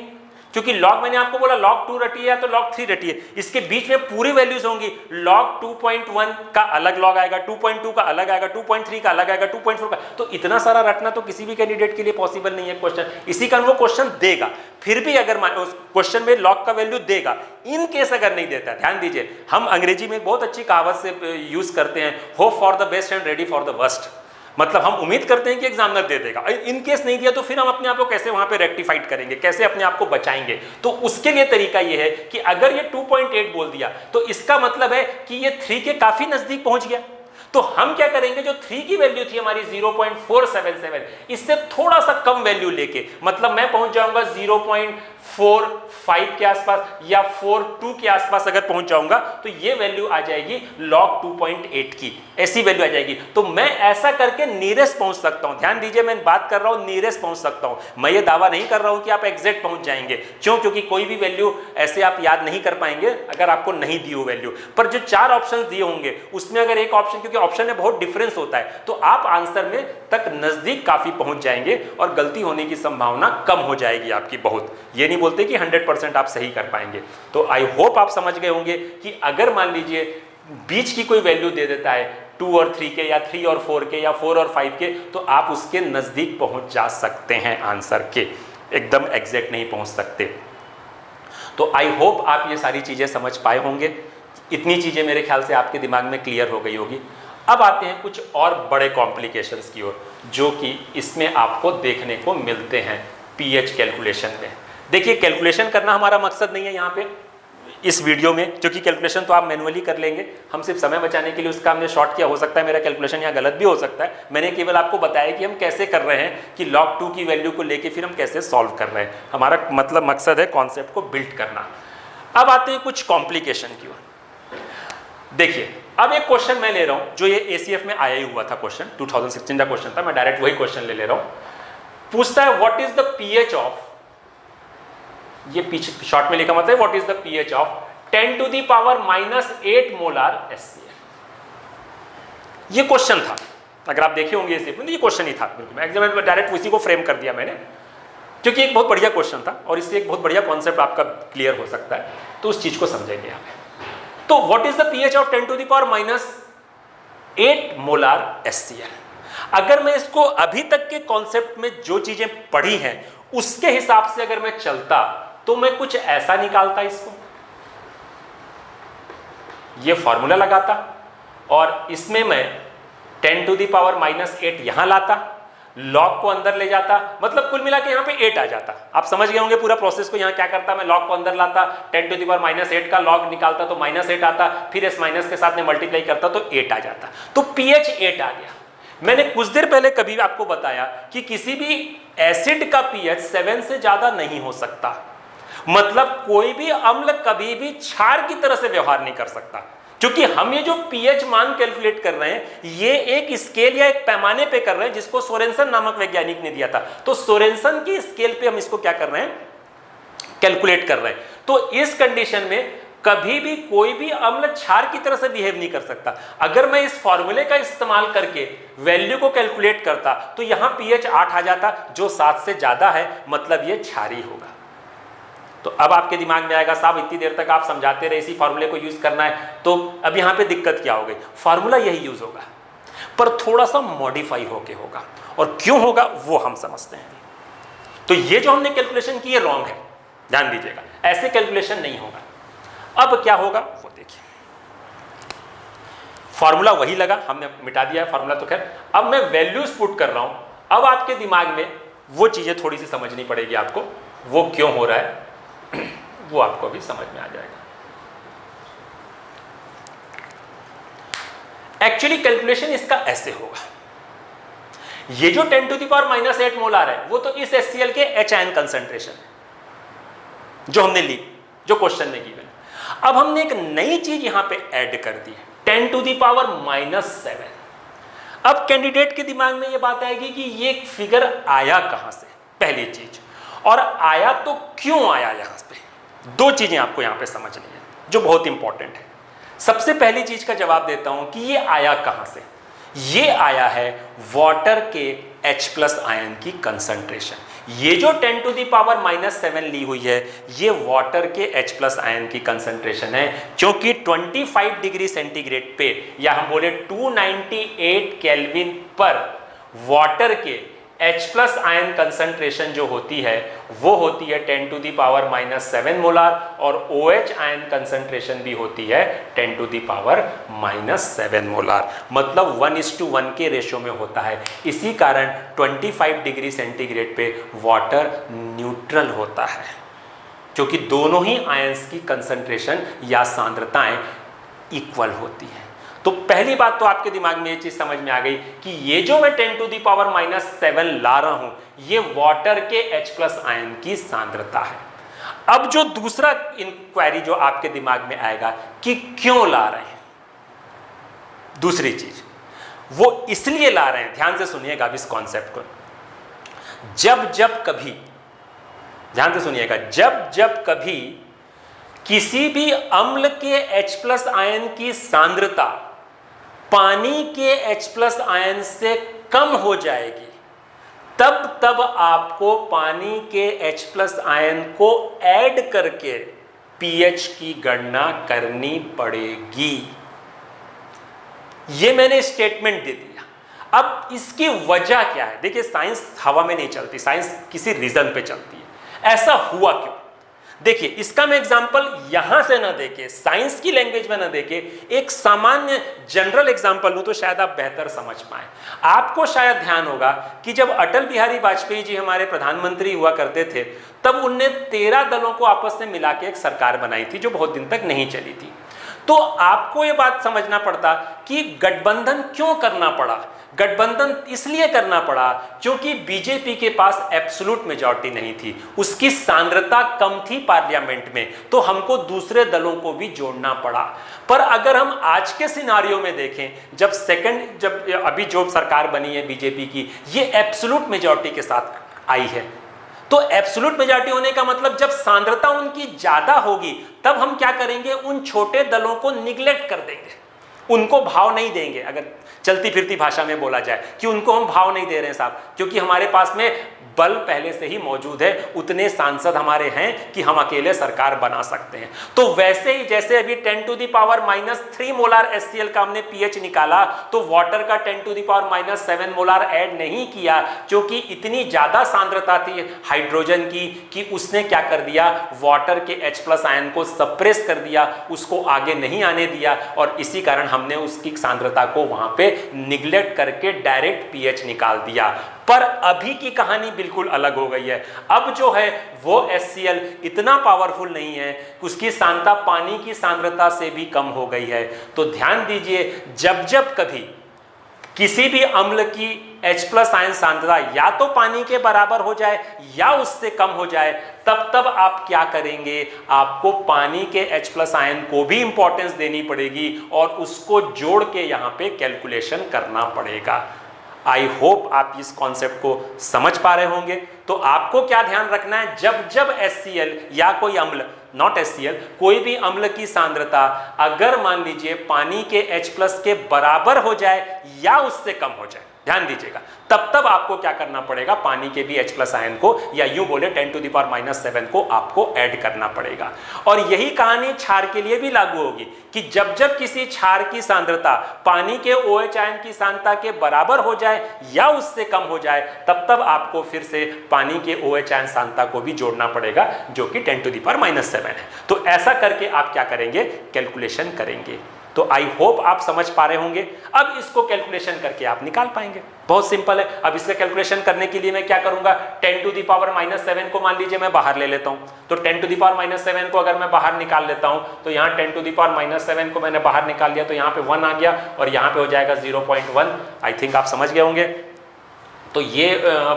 क्योंकि log मैंने आपको बोला log 2 रटिए या तो log 3 रटिए, इसके बीच में पूरी वैल्यूज होंगी। log 2.1 का अलग log आएगा, 2.2 का अलग आएगा, 2.3 का अलग आएगा, 2.4 का, तो इतना सारा रटना तो किसी भी कैंडिडेट के लिए पॉसिबल नहीं है क्वेश्चन। इसी कारण वो क्वेश्चन देगा, फिर भी अगर क्वेश्चन में log का वैल्यू देगा, इन केस अगर नहीं देता, ध्यान दीजिए, हम अंग्रेजी में बहुत अच्छी कहावत से यूज करते हैं, hope for the best and ready for the worst, मतलब हम उम्मीद करते हैं कि एग्जामिनर दे देगा, इन केस नहीं दिया तो फिर हम अपने आप को कैसे वहां पे रेक्टिफाइड करेंगे, कैसे अपने आप को बचाएंगे। तो उसके लिए तरीका ये है कि अगर ये 2.8 बोल दिया तो इसका मतलब है कि ये 3 के काफी नजदीक पहुंच गया, तो हम क्या करेंगे, जो 3 की वैल्यू थी हमारी 0.477, इससे थोड़ा सा कम वैल्यू लेके, मतलब मैं पहुंच जाऊंगा 0.45 के आसपास या 42 के आसपास अगर पहुंच जाऊंगा, तो ये वैल्यू आ जाएगी log 2.8 की, ऐसी वैल्यू आ जाएगी। तो मैं ऐसा करके नीयरेस्ट पहुंच सकता हूं, ध्यान दीजिए मैं बात कर रहा हूं नीयरेस्ट पहुंच सकता हूं, मैं ये दावा नहीं कर रहा हूं कि आप एग्जैक्ट पहुंच जाएंगे, क्यों, क्योंकि कोई भी वैल्यू ऐसे आप याद नहीं कर पाएंगे अगर आपको नहीं दी हो वैल्यू। पर जो 4 ऑप्शन दिए होंगे उसमें अगर एक ऑप्शन, क्योंकि ऑप्शन में बहुत डिफरेंस होता है, तो आप आंसर में तक नजदीक काफी पहुंच जाएंगे और गलती होने की संभावना कम हो जाएगी आपकी बहुत। ये नहीं बोलते कि 100% आप सही कर पाएंगे। तो आई होप आप समझ गए होंगे कि अगर मान लीजिए बीच की कोई वैल्यू दे देता है 2 और 3 के या 3 और 4 के या 4 और 5 के, तो आप उसके नजदीक पहुंच जा सकते हैं आंसर के, एकदम एग्जैक्ट नहीं पहुंच सकते। तो आई होप आप ये सारी चीजें समझ पाए होंगे, इतनी चीजें मेरे ख्याल से आपके दिमाग में क्लियर हो गई होगी। अब आते हैं कुछ और बड़े कॉम्प्लिकेशंस की ओर, जो कि इसमें आपको देखने को मिलते हैं पीएच कैलकुलेशन में। देखिए, कैलकुलेशन करना हमारा मकसद नहीं है यहाँ पे इस वीडियो में, क्योंकि कैलकुलेशन तो आप मैनुअली कर लेंगे, हम सिर्फ समय बचाने के लिए उसका हमने शॉर्ट किया। हो सकता है मेरा कैलकुलेशन यहाँ गलत भी हो सकता है, मैंने केवल आपको बताया कि हम कैसे कर रहे हैं, कि log 2 की वैल्यू को लेके फिर हम कैसे सॉल्व कर रहे हैं। हमारा मतलब मकसद है कॉन्सेप्ट को बिल्ड करना। अब आते हैं कुछ कॉम्प्लिकेशन की ओर। देखिए, अब एक क्वेश्चन मैं ले रहा हूं जो ये एसीएफ में आया ही हुआ था, क्वेश्चन 2016 का क्वेश्चन था, मैं डायरेक्ट वही क्वेश्चन ले रहा हूं। पूछता है what is the pH of, ये पीछे शॉर्ट में लिखा मतलब what is the pH of 10 to the power -8 molar HCl। ये क्वेश्चन था, अगर आप देखे होंगे एसीएफ में, तो ये क्वेश्चन ही था बिल्कुल, एग्जाम में डायरेक्ट उसी को फ्रेम कर दिया मैंने, क्योंकि एक बहुत बढ़िया क्वेश्चन था और इससे एक बहुत बढ़िया कॉन्सेप्ट आपका क्लियर हो सकता है, तो उस चीज को समझेंगे यहाँ पे। तो what is the pH of 10 to the power -8 molar HCl। अगर मैं इसको अभी तक के कॉन्सेप्ट में जो चीजें पढ़ी हैं उसके हिसाब से अगर मैं चलता, तो मैं कुछ ऐसा निकालता, इसको ये फॉर्मूला लगाता और इसमें मैं 10 टू दी पावर -8 यहां लाता, लॉग को अंदर ले जाता, मतलब कुल मिला के यहाँ पे 8 आ जाता। आप समझ गए होंगे पूरा प्रोसेस को। यहाँ क्या करता, मैं लॉग को अंदर लाता, 10 टू दी पावर -8 का लॉग निकालता तो -8 आता, फिर इस माइनस के साथ में मल्टीप्लाई करता तो 8 आ जाता। तो pH 8 आ गया। मैंने कुछ देर पहले कभी आपको बताया कि किसी भी एसिड का pH 7 से ज्यादा नहीं हो सकता, मतलब कोई भी अम्ल कभी भी क्षार की तरह से व्यवहार नहीं कर सकता, क्योंकि हम ये जो pH मान कैलकुलेट कर रहे हैं ये एक स्केल या एक पैमाने पे कर रहे हैं जिसको सोरेनसन नामक वैज्ञानिक ने दिया था। तो सोरेनसन की स्केल पे हम इसको क्या कर रहे हैं, कैलकुलेट कर रहे हैं। तो इस कंडीशन में कभी भी कोई भी अम्ल क्षार की तरह से बिहेव नहीं कर सकता। अगर मैं इस फॉर्मूले का इस्तेमाल करके वैल्यू को कैलकुलेट करता तो यहां pH 8 आ जाता, जो 7 से ज्यादा है, मतलब ये क्षारी होगा। तो अब आपके दिमाग में आएगा, साहब इतनी देर तक आप समझाते रहे इसी फॉर्मूले को यूज करना है, तो अब यहां पे दिक्कत क्या हो गई। फॉर्मूला यही यूज होगा पर थोड़ा सा मॉडिफाई होके होगा, और क्यों होगा वो हम समझते हैं। तो ये जो हमने कैलकुलेशन की है रॉन्ग है, ध्यान दीजिएगा, ऐसे कैलकुलेशन नहीं होगा। अब क्या होगा वो देखिए, फॉर्मूला वही लगा, हमने मिटा दिया है फॉर्मूला, तो खैर अब मैं वैल्यूज पुट कर रहा हूं। अब आपके दिमाग में वो चीजें थोड़ी सी समझनी पड़ेगी आपको, वो क्यों हो रहा है वो आपको भी समझ में आ जाएगा। एक्चुअली कैलकुलेशन इसका ऐसे होगा, ये जो 10 टू दी पावर -8 मोलार है वो तो इस HCl के H आयन कंसंट्रेशन है जो हमने ली, जो क्वेश्चन में गिवन है। अब हमने एक नई चीज यहां पे ऐड कर दी है, 10 टू दी पावर -7। अब कैंडिडेट के दिमाग में ये बात आएगी कि ये फिगर आया कहां से, पहली चीज, और आया तो क्यों आया। यहां पे दो चीजें आपको यहां पे समझनी है जो बहुत इंपॉर्टेंट है। सबसे पहली चीज का जवाब देता हूं कि ये आया कहां से। ये आया है वाटर के H+ आयन की कंसंट्रेशन। ये जो 10 टू दी पावर -7 ली हुई है ये वाटर के H+ आयन की कंसंट्रेशन है, क्योंकि 25 डिग्री सेंटीग्रेड पे, या हम बोले 298 केल्विन पर वाटर के H+ आयन कंसंट्रेशन जो होती है वो होती है 10 टू दी पावर -7 मोलार, और OH आयन कंसंट्रेशन भी होती है 10 टू दी पावर -7 मोलार, मतलब 1:1 के रेशियो में होता है। इसी कारण 25 डिग्री सेंटीग्रेड पे वाटर न्यूट्रल होता है, क्योंकि दोनों ही आयंस की कंसंट्रेशन या सांद्रताएं इक्वल होती हैं। तो पहली बात तो आपके दिमाग में ये चीज समझ में आ गई कि ये जो मैं 10 टू दी पावर -7 ला रहा हूं ये वाटर के H+ आयन की सांद्रता है। अब जो दूसरा इंक्वायरी जो आपके दिमाग में आएगा कि क्यों ला रहे हैं, दूसरी चीज वो इसलिए ला रहे हैं, ध्यान से सुनिएगा अब इस कॉन्सेप्ट को। जब कभी, ध्यान से सुनिएगा, जब कभी किसी भी अम्ल के H+ आयन की सांद्रता पानी के H+ आयन से कम हो जाएगी, तब आपको पानी के H+ आयन को ऐड करके pH की गणना करनी पड़ेगी। ये मैंने स्टेटमेंट दे दिया। अब इसकी वजह क्या है, देखिए साइंस हवा में नहीं चलती, साइंस किसी रीजन पे चलती है। ऐसा हुआ क्यों, देखिए इसका मैं एग्जांपल यहां से ना देके, साइंस की लैंग्वेज में ना देके, एक सामान्य जनरल एग्जांपल लूं तो शायद आप बेहतर समझ पाए। आपको शायद ध्यान होगा कि जब अटल बिहारी वाजपेयी जी हमारे प्रधानमंत्री हुआ करते थे तब उनने 13 दलों को आपस में मिला के एक सरकार बनाई थी जो बहुत दिन तक नहीं चली थी। तो आपको ये बात समझना पड़ता कि गठबंधन क्यों करना पड़ा। गठबंधन इसलिए करना पड़ा क्योंकि बीजेपी के पास एब्सोल्यूट मेजॉरिटी नहीं थी, उसकी सांद्रता कम थी पार्लियामेंट में, तो हमको दूसरे दलों को भी जोड़ना पड़ा। पर अगर हम आज के सिनारियो में देखें, जब अभी जो सरकार बनी है बीजेपी की, ये एब्सोल्यूट मेजॉरिटी के साथ आई है, तो एब्सोल्यूट मेजॉरिटी होने का मतलब जब सांद्रता उनकी ज्यादा होगी तब हम क्या करेंगे, उन छोटे दलों को निग्लेक्ट कर देंगे, उनको भाव नहीं देंगे। अगर चलती फिरती भाषा में बोला जाए कि उनको हम भाव नहीं दे रहे हैं साहब, क्योंकि हमारे पास में बल पहले से ही मौजूद है, उतने सांसद हमारे हैं कि हम अकेले सरकार बना सकते हैं। तो वैसे ही जैसे अभी 10⁻³ मोलार HCl का हमने pH निकाला, तो वाटर का 10⁻⁷ मोलार ऐड नहीं किया, क्योंकि इतनी ज्यादा सांद्रता थी हाइड्रोजन की कि उसने क्या कर दिया, वाटर के H+ आयन को सप्रेस कर दिया, उसको आगे नहीं आने दिया, और इसी कारण हमने उसकी सांद्रता को वहां पे निग्लेक्ट करके डायरेक्ट pH निकाल दिया। पर अभी की कहानी बिल्कुल अलग हो गई है। अब जो है वो HCl इतना पावरफुल नहीं है, उसकी सांद्रता पानी की सांद्रता से भी कम हो गई है। तो ध्यान दीजिए, जब जब कभी किसी भी अम्ल की H+ आयन सांद्रता या तो पानी के बराबर हो जाए या उससे कम हो जाए, तब तब आप क्या करेंगे, आपको पानी के H+ आयन को भी इंपॉर्टेंस देनी पड़ेगी और उसको जोड़ के यहां पे कैलकुलेशन करना पड़ेगा। आई होप आप इस कॉन्सेप्ट को समझ पा रहे होंगे। तो आपको क्या ध्यान रखना है, जब जब HCl या कोई अम्ल, नॉट HCl, कोई भी अम्ल की सांद्रता अगर मान लीजिए पानी के H+ के बराबर हो जाए या उससे कम हो जाए, ध्यान दीजिएगा, तब तब आपको क्या करना पड़ेगा, पानी के भी H+ आयन को, या यूं बोले 10⁻⁷ को आपको ऐड करना पड़ेगा। और यही कहानी क्षार के लिए भी लागू होगी कि जब जब किसी क्षार की सांद्रता पानी के OH आयन की सांद्रता के बराबर हो जाए या उससे कम हो जाए, तब तब आपको फिर से पानी के OH आयन सांद्रता को भी जोड़ना पड़ेगा, जो कि 10⁻⁷ है। तो ऐसा करके आप क्या करेंगे, कैलकुलेशन करेंगे। तो आई होप आप समझ पा रहे होंगे। अब इसको कैलकुलेशन करके आप निकाल पाएंगे, बहुत सिंपल है। अब इसका कैलकुलेशन करने के लिए मैं क्या करूंगा, 10⁻⁷ को मान लीजिए मैं बाहर ले लेता हूं। तो 10⁻⁷ को अगर मैं बाहर निकाल लेता हूं, तो यहाँ 10⁻⁷ को मैंने बाहर निकाल लिया, तो यहाँ पे 1 आ गया और यहाँ पे हो जाएगा 0.1। आई थिंक आप समझ गए होंगे। तो ये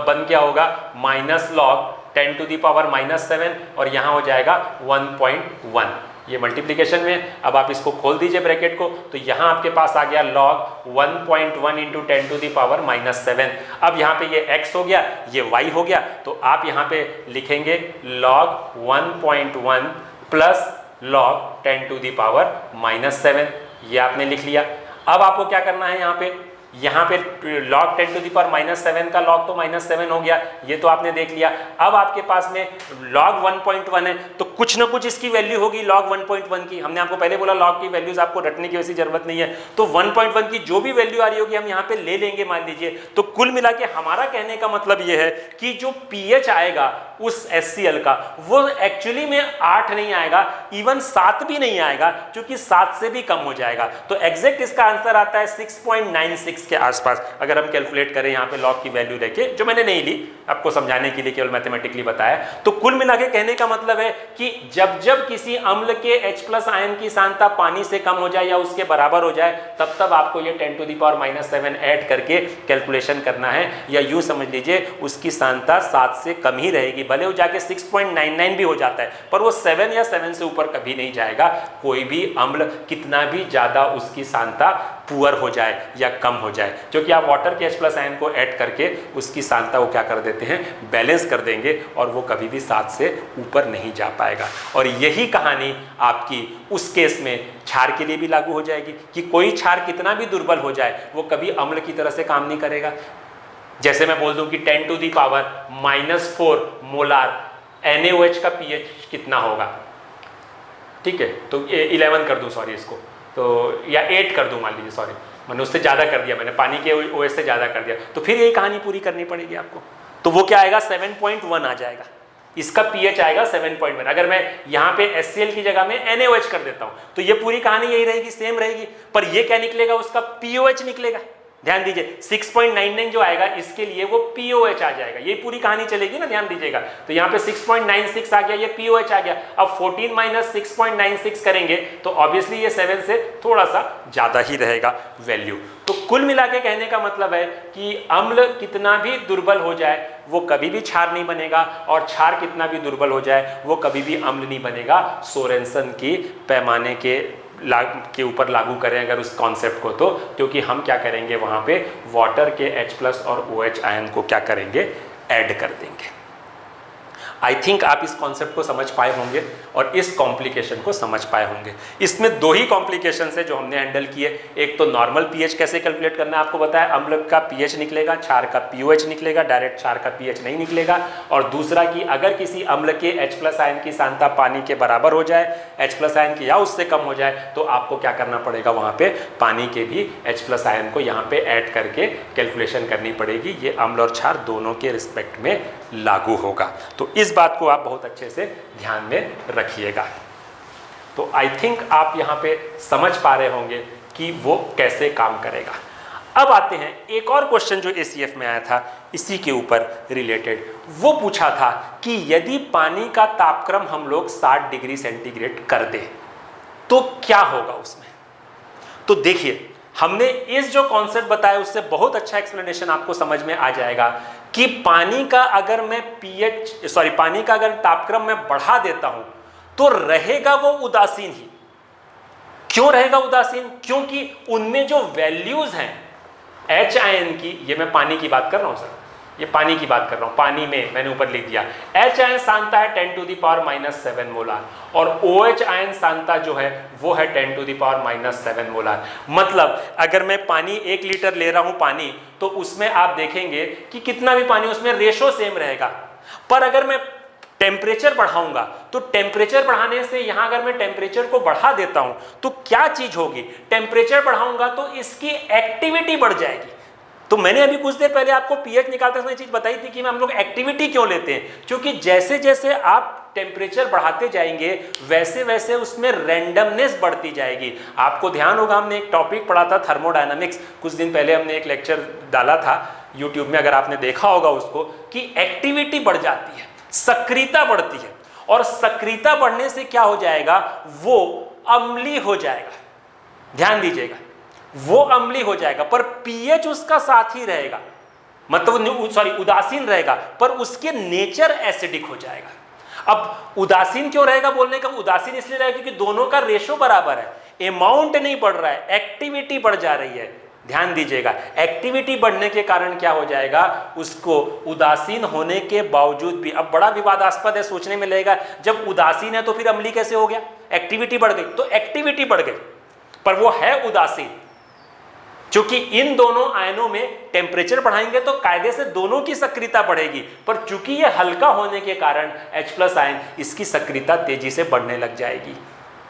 बन क्या होगा, -log 10⁻⁷, और यहाँ हो जाएगा 1.1, ये मल्टीप्लिकेशन में। अब आप इसको खोल दीजिए ब्रैकेट को, तो यहाँ आपके पास आ गया log 1.1 इंटू 10⁻⁷। अब यहाँ पे ये x हो गया, ये y हो गया, तो आप यहाँ पे लिखेंगे log 1.1 प्लस log 10⁻⁷, ये आपने लिख लिया। अब आपको क्या करना है, यहाँ पे log 10⁻⁷ का log तो -7 हो गया, ये तो आपने देख लिया। अब आपके पास में log 1.1 है, तो कुछ ना कुछ इसकी वैल्यू होगी log 1.1 की। हमने आपको पहले बोला log की वैल्यूज आपको रटने की वैसी जरूरत नहीं है। तो 1.1 की जो भी वैल्यू आ रही होगी हम यहाँ पे ले लेंगे, मान लीजिए। तो कुल मिला के हमारा कहने का मतलब ये है कि जो pH आएगा उस HCl का, वो एक्चुअली में 8 नहीं आएगा, इवन 7 भी नहीं आएगा, क्योंकि 7 से भी कम हो जाएगा। तो एग्जैक्ट इसका आंसर आता है 6.96 के आसपास, अगर हम कैलकुलेट करें यहाँ पे log की वैल्यू लेके, जो मैंने नहीं ली, आपको समझाने के लिए केवल मैथमेटिकली बताया। तो कुल मिला के कहने का मतलब है कि जब जब किसी अम्ल के H+ आयन की सांद्रता पानी से कम हो जाए या उसके बराबर हो जाए, तब तब आपको ये 10⁻⁷ ऐड करके कैलकुलेशन करना है। या यूं समझ लीजिए उसकी सांद्रता 7 से कम ही रहेगी, भले वो जाके 6.99 भी हो जाता है, पर वो 7 या 7 से ऊपर कभी नहीं जाएगा। कोई भी अम्ल कितना भी ज्यादा उसकी सांद्रता पुअर हो जाए या कम हो जाए, क्योंकि आप वाटर के H+ आयन को ऐड करके उसकी सांद्रता को क्या कर देते हैं, बैलेंस कर देंगे, और वो कभी भी 7 से ऊपर नहीं जा पाएगा। और यही कहानी आपकी उस केस में क्षार के लिए भी लागू हो जाएगी कि कोई क्षार कितना भी दुर्बल हो जाए, वो कभी अम्ल की तरह से काम नहीं करेगा। जैसे मैं बोल दूं कि 10⁻⁻4 मोलार NaOH का pH कितना होगा, ठीक है, तो 11 कर दूं, सॉरी इसको, तो या 8 कर दूं, मान लीजिए, सॉरी मैंने उससे ज़्यादा कर दिया, मैंने पानी के OH से ज़्यादा कर दिया, तो फिर यही कहानी पूरी करनी पड़ेगी आपको। तो वो क्या आएगा, 7.1 आ जाएगा, इसका pH आएगा 7.1। अगर मैं यहाँ पे HCl की जगह में NaOH कर देता हूँ, तो ये पूरी कहानी यही रहेगी, सेम रहेगी, पर ये क्या निकलेगा, उसका POH निकलेगा। ध्यान दीजिए 6.99 जो आएगा इसके लिए वो POH आ जाएगा, ये पूरी कहानी चलेगी ना, ध्यान दीजिएगा। तो यहाँ पे 6.96 आ गया, ये POH आ गया। अब 14 - 6.96 करेंगे तो ऑब्वियसली ये 7 से थोड़ा सा ज्यादा ही रहेगा वैल्यू। तो कुल मिला के कहने का मतलब है कि अम्ल कितना भी दुर्बल हो जाए वो कभी भी क्षार नहीं बनेगा, और क्षार कितना भी दुर्बल हो जाए वो कभी भी अम्ल नहीं बनेगा। सोरेनसन की पैमाने के ऊपर लागू करें अगर उस कॉन्सेप्ट को, तो क्योंकि हम क्या करेंगे वहाँ पे वाटर के H+ और OH आयन को क्या करेंगे, ऐड कर देंगे। आई थिंक आप इस कॉन्सेप्ट को समझ पाए होंगे और इस कॉम्प्लिकेशन को समझ पाए होंगे। इसमें दो ही कॉम्प्लिकेशन है जो हमने हैंडल किए। एक तो नॉर्मल पीएच कैसे कैलकुलेट करना है आपको बताया, अम्ल का पीएच निकलेगा, क्षार का पीओएच निकलेगा, डायरेक्ट क्षार का पीएच नहीं निकलेगा। और दूसरा कि अगर किसी अम्ल के H+ आयन की सांद्रता पानी के बराबर हो जाए, H+ आयन की या उससे कम हो जाए, तो आपको क्या करना पड़ेगा, वहाँ पे पानी के भी H+ आयन को यहाँ पे ऐड करके कैलकुलेशन करनी पड़ेगी। ये अम्ल और क्षार दोनों के रिस्पेक्ट में लागू होगा। तो इस बात को आप बहुत अच्छे से ध्यान में रखिएगा। तो आई थिंक आप यहाँ पे समझ पा रहे होंगे कि वो कैसे काम करेगा। अब आते हैं एक और क्वेश्चन जो ACF में आया था इसी के ऊपर रिलेटेड। वो पूछा था कि यदि पानी का तापक्रम हम लोग 60 डिग्री सेंटीग्रेड कर दें तो क्या होगा उसमें। तो देखिए, हमने इस जो कॉन्सेप्ट बताया उससे बहुत अच्छा एक्सप्लेनेशन आपको समझ में आ जाएगा कि पानी का अगर मैं पानी का अगर तापक्रम मैं बढ़ा देता हूं तो रहेगा वो उदासीन ही। क्यों रहेगा उदासीन? क्योंकि उनमें जो वैल्यूज हैं H आयन की, ये मैं पानी की बात कर रहा हूं सर, ये पानी की बात कर रहा हूं, पानी में मैंने ऊपर लिख दिया H आयन सांद्रता है 10⁻⁻7 मोलार और OH आयन सांद्रता जो है वो है 10⁻⁻7 मोलार। मतलब अगर मैं पानी 1 लीटर ले रहा हूं पानी, तो उसमें आप देखेंगे कि कितना भी पानी उसमें रेशो सेम रहेगा। पर अगर मैं टेम्परेचर बढ़ाऊंगा तो टेम्परेचर बढ़ाने से यहां अगर मैं टेम्परेचर को बढ़ा देता हूं तो क्या चीज होगी, टेम्परेचर बढ़ाऊंगा तो इसकी एक्टिविटी बढ़ जाएगी। तो मैंने अभी कुछ देर पहले आपको पीएच निकालते समय चीज बताई थी कि हम लोग एक्टिविटी क्यों लेते हैं, क्योंकि जैसे जैसे आप टेम्परेचर बढ़ाते जाएंगे वैसे वैसे उसमें रैंडमनेस बढ़ती जाएगी। आपको ध्यान होगा हमने एक टॉपिक पढ़ा था थर्मोडायनामिक्स, कुछ दिन पहले हमने एक लेक्चर डाला था यूट्यूब में, अगर आपने देखा होगा उसको, कि एक्टिविटी बढ़ जाती है, सक्रियता बढ़ती है और सक्रियता बढ़ने से क्या हो जाएगा, वो अम्लीय हो जाएगा। ध्यान दीजिएगा, वो अम्लीय हो जाएगा पर पीएच उसका साथ ही रहेगा, मतलब उदासीन रहेगा पर उसके नेचर एसिडिक हो जाएगा। अब उदासीन क्यों रहेगा बोलने का, उदासीन इसलिए रहेगा क्योंकि दोनों का रेशो बराबर है, अमाउंट नहीं बढ़ रहा है, एक्टिविटी बढ़ जा रही है। ध्यान दीजिएगा, एक्टिविटी बढ़ने के कारण क्या हो जाएगा, उसको उदासीन होने के बावजूद भी, अब बड़ा विवादास्पद है, सोचने में लगेगा जब उदासीन है तो फिर अम्लीय कैसे हो गया, एक्टिविटी बढ़ गई, तो एक्टिविटी बढ़ गई पर वो है उदासीन। क्योंकि इन दोनों आयनों में टेम्परेचर बढ़ाएंगे तो कायदे से दोनों की सक्रियता बढ़ेगी, पर चूंकि ये हल्का होने के कारण H+ आयन इसकी सक्रियता तेजी से बढ़ने लग जाएगी।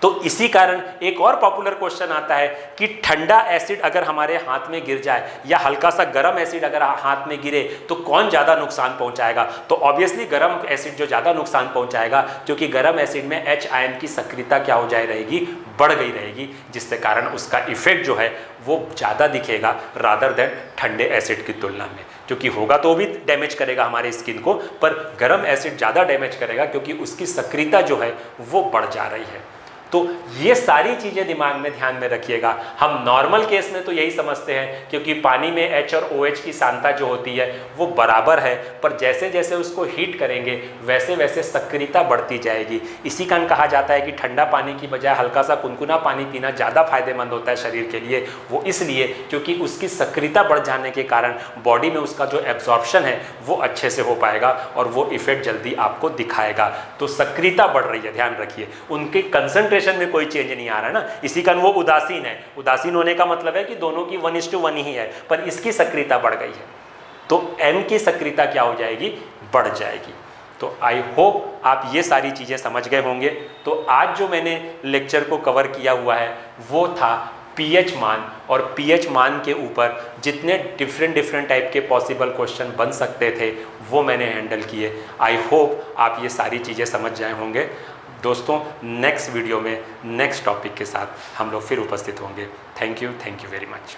तो इसी कारण एक और पॉपुलर क्वेश्चन आता है कि ठंडा एसिड अगर हमारे हाथ में गिर जाए या हल्का सा गर्म एसिड अगर हाथ में गिरे तो कौन ज़्यादा नुकसान पहुंचाएगा। तो ऑब्वियसली गर्म एसिड जो ज़्यादा नुकसान पहुंचाएगा, क्योंकि गर्म एसिड में H आयन की सक्रियता क्या हो जाए रहेगी, बढ़ गई रहेगी, जिसके कारण उसका इफेक्ट जो है वो ज़्यादा दिखेगा रादर देन ठंडे एसिड की तुलना में। क्योंकि होगा तो भी डैमेज करेगा हमारे स्किन को, पर गर्म एसिड ज़्यादा डैमेज करेगा क्योंकि उसकी सक्रियता जो है वो बढ़ जा रही है। तो ये सारी चीज़ें दिमाग में ध्यान में रखिएगा। हम नॉर्मल केस में तो यही समझते हैं क्योंकि पानी में H और OH की सांद्रता जो होती है वो बराबर है, पर जैसे जैसे उसको हीट करेंगे वैसे वैसे सक्रियता बढ़ती जाएगी। इसी कारण कहा जाता है कि ठंडा पानी की बजाय हल्का सा कुनकुना पानी पीना ज़्यादा फायदेमंद होता है शरीर के लिए। वो इसलिए क्योंकि उसकी सक्रियता बढ़ जाने के कारण बॉडी में उसका जो एब्जॉर्प्शन है वो अच्छे से हो पाएगा और वो इफेक्ट जल्दी आपको दिखाएगा। तो सक्रियता बढ़ रही है, ध्यान रखिए, उनके कंसंट्रेशन में कोई चेंज नहीं आ रहा है ना, इसी कारण वो उदासीन है। उदासीन होने का मतलब है कि दोनों की 1:1 ही है, पर इसकी सक्रियता बढ़ गई है तो M की सक्रियता क्या हो जाएगी, बढ़ जाएगी। तो आई होप आप ये सारी चीज़ें समझ गए होंगे। तो आज जो मैंने लेक्चर को कवर किया हुआ है वो था पीएच मान, और पीएच मान के ऊपर जितने डिफरेंट टाइप के पॉसिबल क्वेश्चन बन सकते थे वो मैंने हैंडल किए। आई होप आप ये सारी चीज़ें समझ जाए होंगे। दोस्तों, नेक्स्ट वीडियो में नेक्स्ट टॉपिक के साथ हम लोग फिर उपस्थित होंगे। Thank you very much.